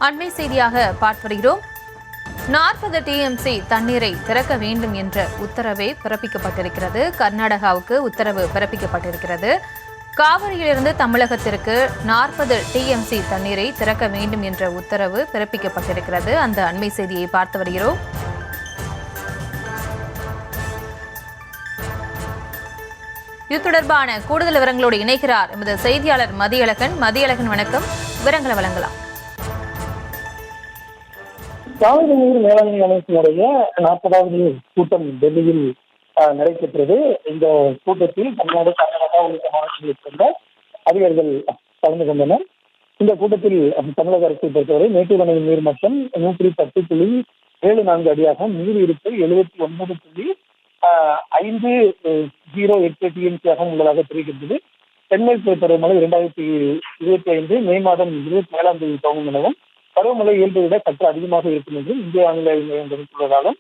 அண்மை செய்தியாக பார்த்து வருகிறோம். 40 டிஎம்சி தண்ணீரை திறக்க வேண்டும் என்ற உத்தரவை பிறப்பிக்கப்பட்டிருக்கிறது. கர்நாடகாவுக்கு உத்தரவு பிறப்பிக்கப்பட்டிருக்கிறது. காவிரியிலிருந்து தமிழகத்திற்கு 40 டிஎம்சி தண்ணீரை திறக்க வேண்டும் என்ற உத்தரவு பிறப்பிக்கப்பட்டிருக்கிறது. அந்த அண்மை செய்தியை பார்த்து வருகிறோம். இது தொடர்பான கூடுதல் விவரங்களோடு இணைக்கிறார் எமது செய்தியாளர் மதியழகன். மதியழகன், வணக்கம். விவரங்களை வழங்கலாம். காவிரி நீர் மேலாண்மை அமைப்பினுடைய 40வது கூட்டம் டெல்லியில் நடைபெற்றது. இந்த கூட்டத்தில் தமிழ்நாடு, கர்நாடகா உள்ளிட்ட மாநிலங்களைச் சேர்ந்த அதிகாரிகள் கலந்து கொண்டனர். இந்த கூட்டத்தில் தமிழக அரசை பொறுத்தவரை மேட்டூர் அணையின் நீர்மட்டம் 110.74 அடியாக, நீர் இருப்பு 79.508 டிஎம்சியாக உள்ளதாக தெரிவிக்கின்றது. தென்மேற்கு பருவமழை 2025 மே மாதம் 27ஆம் தேதி துவங்கும் எனவும், பருவமழை இயல்பை விட சற்று அதிகமாக இருக்கும் என்றும் இந்திய வானிலை மையம் தெரிவித்துள்ளதாலும்,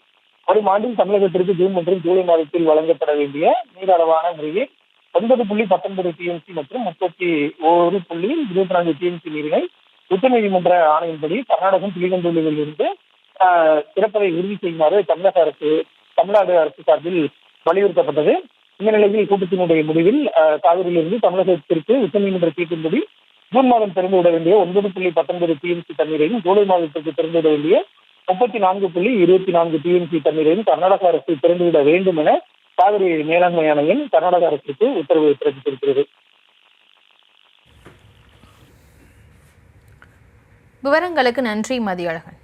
வரும் ஆண்டில் தமிழகத்திற்கு ஜூன் மற்றும் ஜூலை மாதத்தில் வழங்கப்பட வேண்டிய நீர் அளவான முறையே 9.19 டிஎம்சி மற்றும் 31.24 டிஎம்சி நீரினை உச்சநீதிமன்ற ஆணையின்படி கர்நாடகம் பிலிகண்டூரில் இருந்து திறப்பதை உறுதி செய்யுமாறு தமிழ்நாடு அரசு சார்பில் வலியுறுத்தப்பட்டது. இந்த நிலையில் கூட்டத்தினுடைய முடிவில் காவிரியிலிருந்து தமிழகத்திற்கு உச்சநீதிமன்ற தீர்ப்பின்படி ஜூன் மாதம் திறந்துவிட வேண்டிய 9.19 டிஎம்சி தண்ணீரையும், ஜூலை மாதத்திற்கு திறந்துவிட வேண்டிய 34.24 டிஎம்சி தண்ணீரையும் கர்நாடக அரசு திறந்துவிட வேண்டும் என காவிரி மேலாண்மை ஆணையம் கர்நாடக அரசுக்கு உத்தரவு பிறப்பித்திருக்கிறது. விவரங்களுக்கு நன்றி மதியழகன்.